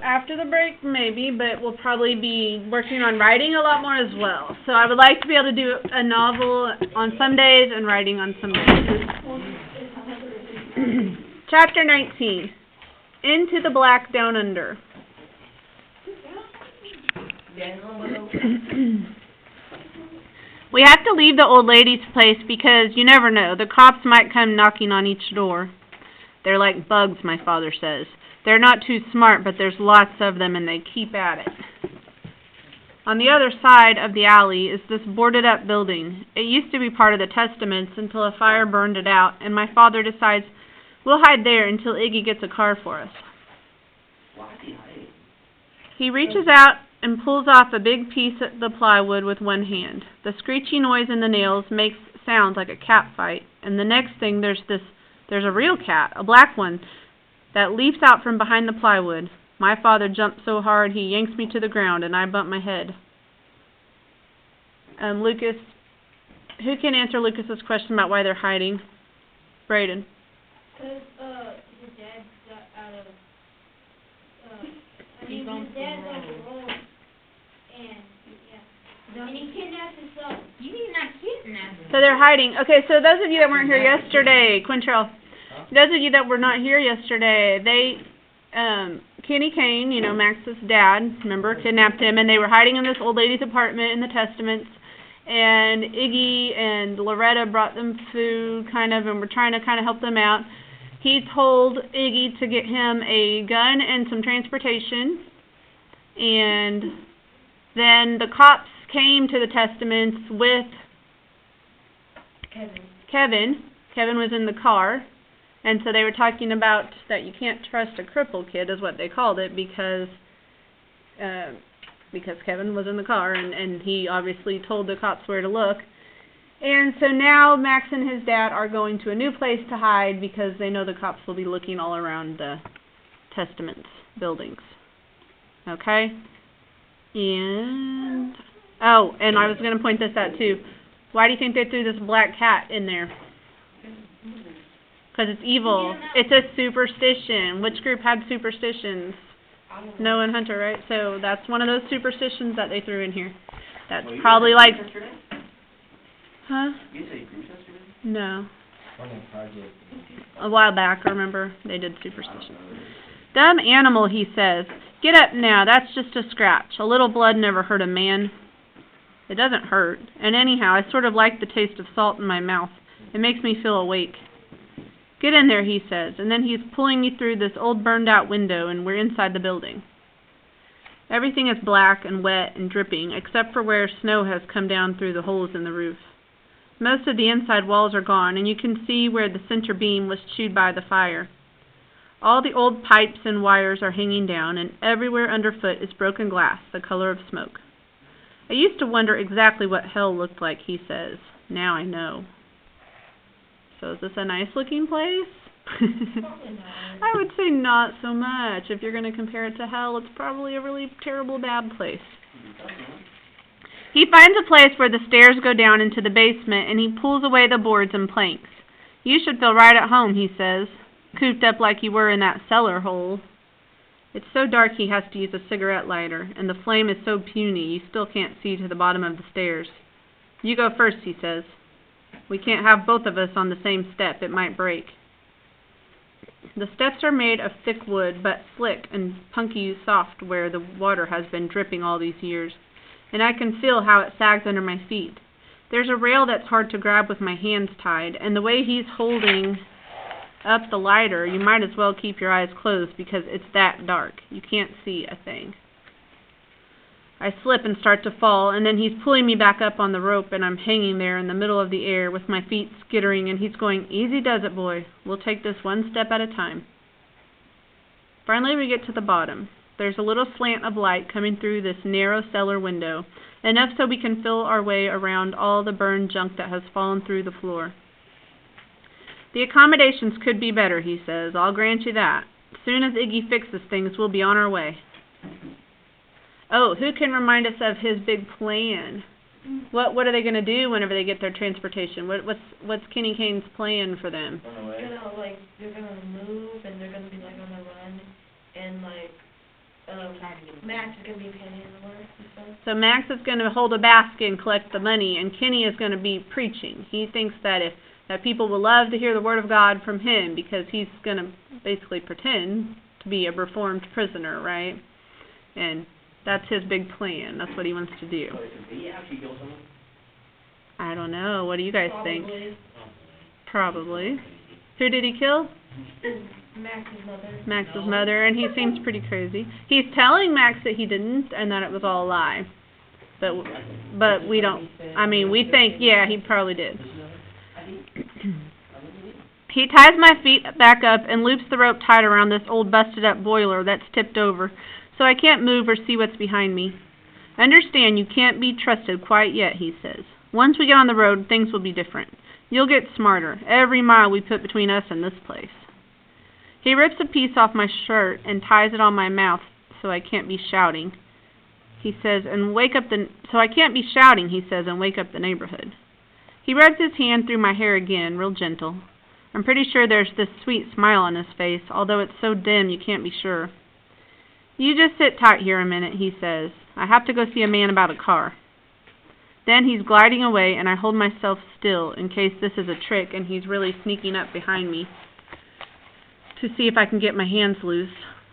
after the break, maybe, but we'll probably be working on writing a lot more as well. So I would like to be able to do a novel on some days and writing on some days. Chapter 19. Into the Black Down Under. We have to leave the old lady's place because you never know. The cops might come knocking on each door. They're like bugs, my father says. They're not too smart, but there's lots of them and they keep at it. On the other side of the alley is this boarded-up building. It used to be part of the Testaments until a fire burned it out, and my father decides we'll hide there until Iggy gets a car for us. He reaches out and pulls off a big piece of the plywood with one hand. The screechy noise in the nails makes sounds like a cat fight, and the next thing there's a real cat, a black one, that leaps out from behind the plywood. My father jumps so hard he yanks me to the ground, and I bump my head. Lucas, who can answer Lucas's question about why they're hiding? Brayden. Because his dad got out of, his dad's on the road, and, and he kidnapped himself. You mean not kidnapped him? So they're hiding. Okay, so those of you that weren't here yesterday, Quintrell, those of you that were not here yesterday, Kenny Kane, you know, Max's dad, remember, kidnapped him, and they were hiding in this old lady's apartment in the Testaments, and Iggy and Loretta brought them food, and were trying to help them out. He told Iggy to get him a gun and some transportation, and then the cops came to the Testaments with Kevin. Kevin was in the car. And so they were talking about that you can't trust a crippled kid, is what they called it, because Kevin was in the car, and he obviously told the cops where to look. And so now Max and his dad are going to a new place to hide because they know the cops will be looking all around the Testaments buildings. Okay? And I was going to point this out too. Why do you think they threw this black cat in there? Because it's evil. It's a superstition. Which group had superstitions? Noah and Hunter, right? So that's one of those superstitions that they threw in here. That's probably like... Huh? You say group yesterday? No. A while back, remember? They did superstitions. Dumb animal, he says. Get up now. That's just a scratch. A little blood never hurt a man. It doesn't hurt. And anyhow, I sort of like the taste of salt in my mouth. It makes me feel awake. Get in there, he says, and then he's pulling me through this old burned-out window, and we're inside the building. Everything is black and wet and dripping, except for where snow has come down through the holes in the roof. Most of the inside walls are gone, and you can see where the center beam was chewed by the fire. All the old pipes and wires are hanging down, and everywhere underfoot is broken glass, the color of smoke. I used to wonder exactly what hell looked like, he says. Now I know. So is this a nice-looking place? I would say not so much. If you're going to compare it to hell, it's probably a really terrible, bad place. He finds a place where the stairs go down into the basement, and he pulls away the boards and planks. You should feel right at home, he says, cooped up like you were in that cellar hole. It's so dark he has to use a cigarette lighter, and the flame is so puny you still can't see to the bottom of the stairs. You go first, he says. We can't have both of us on the same step. It might break. The steps are made of thick wood, but slick and punky soft where the water has been dripping all these years, and I can feel how it sags under my feet. There's a rail that's hard to grab with my hands tied, and the way he's holding up the lighter, you might as well keep your eyes closed because it's that dark. You can't see a thing. I slip and start to fall, and then he's pulling me back up on the rope, and I'm hanging there in the middle of the air with my feet skittering, and he's going, easy does it, boy. We'll take this one step at a time. Finally, we get to the bottom. There's a little slant of light coming through this narrow cellar window, enough so we can feel our way around all the burned junk that has fallen through the floor. The accommodations could be better, he says. I'll grant you that. As soon as Iggy fixes things, we'll be on our way. Oh, who can remind us of his big plan? What are they going to do whenever they get their transportation? What's Kenny Kane's plan for them? They're gonna move, and they're gonna be on the run, and Max is going to be panhandler and stuff. So Max is going to hold a basket and collect the money, and Kenny is going to be preaching. He thinks that that people will love to hear the word of God from him because he's going to basically pretend to be a reformed prisoner, right? And that's his big plan. That's what he wants to do. So did he actually kill someone? I don't know. What do you guys think? Probably. Probably. Who did he kill? Max's mother. Max's mother, and he seems pretty crazy. He's telling Max that he didn't and that it was all a lie. But we don't, I mean, we think, yeah, he probably did. He ties my feet back up and loops the rope tight around this old busted up boiler that's tipped over, so I can't move or see what's behind me. Understand, you can't be trusted quite yet, he says. Once we get on the road, things will be different. You'll get smarter every mile we put between us and this place. He rips a piece off my shirt and ties it on my mouth so I can't be shouting. He says, so I can't be shouting, he says, and wake up the neighborhood. He rubs his hand through my hair again, real gentle. I'm pretty sure there's this sweet smile on his face, although it's so dim you can't be sure. You just sit tight here a minute, he says. I have to go see a man about a car. Then he's gliding away, and I hold myself still in case this is a trick and he's really sneaking up behind me to see if I can get my hands loose,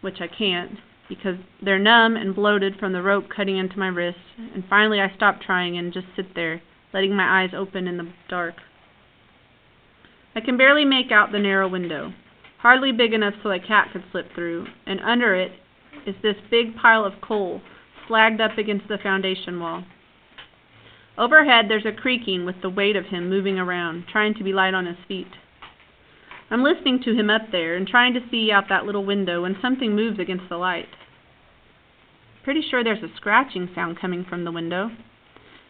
which I can't, because they're numb and bloated from the rope cutting into my wrist, and finally I stop trying and just sit there, letting my eyes open in the dark. I can barely make out the narrow window, hardly big enough so a cat could slip through, and under it is this big pile of coal, slagged up against the foundation wall. Overhead there's a creaking with the weight of him moving around, trying to be light on his feet. I'm listening to him up there and trying to see out that little window when something moves against the light. Pretty sure there's a scratching sound coming from the window,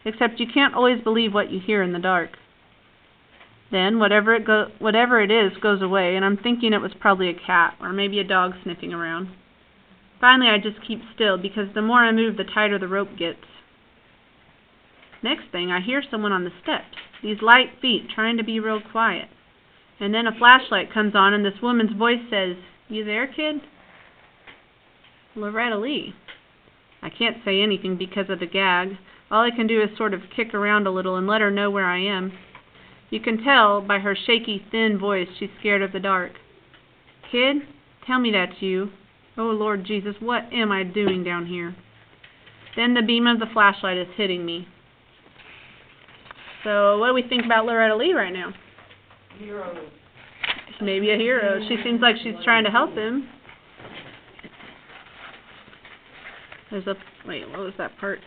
except you can't always believe what you hear in the dark. Then whatever it is goes away, and I'm thinking it was probably a cat or maybe a dog sniffing around. Finally I just keep still because the more I move the tighter the rope gets. Next thing I hear someone on the steps, these light feet trying to be real quiet. And then a flashlight comes on and this woman's voice says, "You there, kid?" Loretta Lee. I can't say anything because of the gag. All I can do is sort of kick around a little and let her know where I am. You can tell by her shaky, thin voice she's scared of the dark. "Kid, tell me that's you. Oh, Lord Jesus, what am I doing down here?" Then the beam of the flashlight is hitting me. So what do we think about Loretta Lee right now? Hero. Maybe a hero. She seems like she's trying to help him. Wait, what was that part?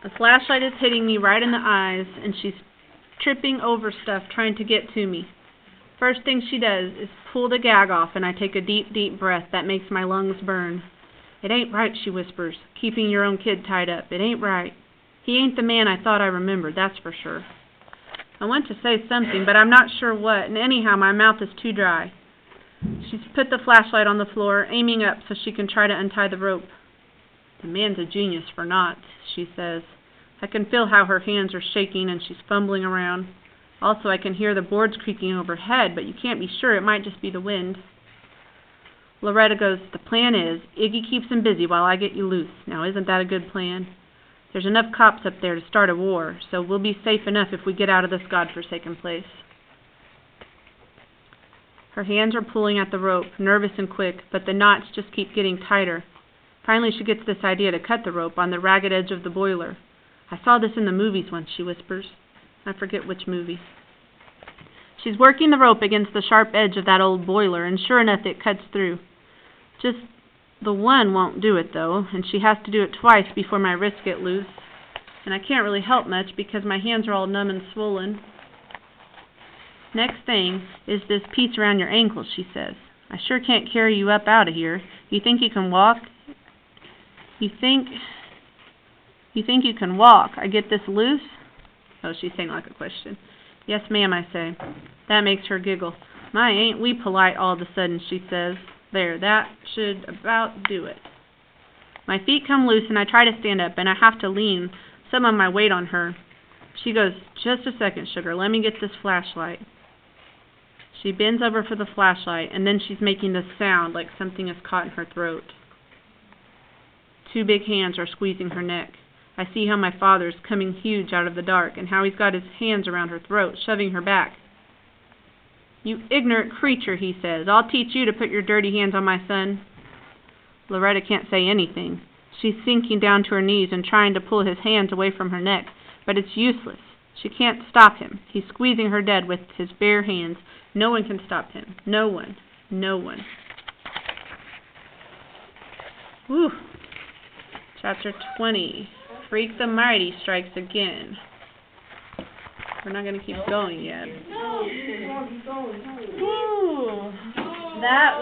The flashlight is hitting me right in the eyes, and she's tripping over stuff trying to get to me. First thing she does is pull the gag off, and I take a deep, deep breath that makes my lungs burn. "It ain't right," she whispers, "keeping your own kid tied up. It ain't right. He ain't the man I thought I remembered, that's for sure." I want to say something, but I'm not sure what, and anyhow my mouth is too dry. She's put the flashlight on the floor, aiming up so she can try to untie the rope. "The man's a genius for knots," she says. I can feel how her hands are shaking and she's fumbling around. Also, I can hear the boards creaking overhead, but you can't be sure. It might just be the wind. Loretta goes, "The plan is, Iggy keeps him busy while I get you loose. Now, isn't that a good plan? There's enough cops up there to start a war, so we'll be safe enough if we get out of this godforsaken place." Her hands are pulling at the rope, nervous and quick, but the knots just keep getting tighter. Finally, she gets this idea to cut the rope on the ragged edge of the boiler. "I saw this in the movies once," she whispers. I forget which movie. She's working the rope against the sharp edge of that old boiler, and sure enough, it cuts through. Just the one won't do it, though, and she has to do it twice before my wrists get loose. And I can't really help much because my hands are all numb and swollen. "Next thing is this piece around your ankle," she says. "I sure can't carry you up out of here. You think you can walk? You think you can walk? I get this loose?" Oh, she's saying like a question. "Yes, ma'am," I say. That makes her giggle. "My, ain't we polite all of a sudden," she says. "There, that should about do it." My feet come loose and I try to stand up, and I have to lean some of my weight on her. She goes, "Just a second, sugar, let me get this flashlight." She bends over for the flashlight, and then she's making this sound like something is caught in her throat. 2 big hands are squeezing her neck. I see how my father's coming huge out of the dark, and how he's got his hands around her throat, shoving her back. "You ignorant creature," he says. "I'll teach you to put your dirty hands on my son." Loretta can't say anything. She's sinking down to her knees and trying to pull his hands away from her neck, but it's useless. She can't stop him. He's squeezing her dead with his bare hands. No one can stop him. No one. No one. Whew. Chapter 20. Freak the Mighty strikes again. We're not going to keep going yet. No, keep going. Whew. That